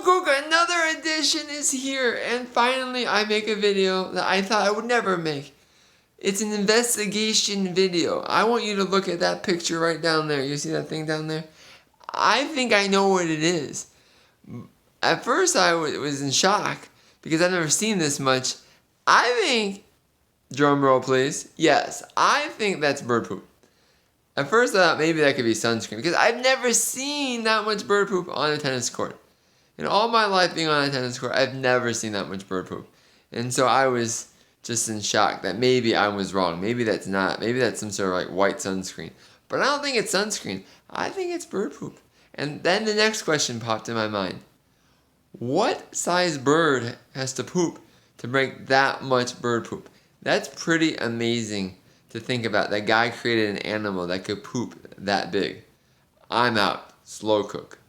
Slow Cook, another edition is here, and finally I make a video that I thought I would never make. It's an investigation video. I want you to look at that picture right down there. You see that thing down there? I think I know what it is. At first I was in shock because I've never seen this much. I think, drum roll please, yes, I think that's bird poop. At first I thought maybe that could be sunscreen because I've never seen that much bird poop on a tennis court. In all my life being on a tennis court, I've never seen that much bird poop. And so I was just in shock that maybe I was wrong. Maybe that's not. Maybe that's some sort of like white sunscreen. But I don't think it's sunscreen. I think it's bird poop. And then the next question popped in my mind. What size bird has to poop to make that much bird poop? That's pretty amazing to think about. That guy created an animal that could poop that big. I'm out. Slow cook.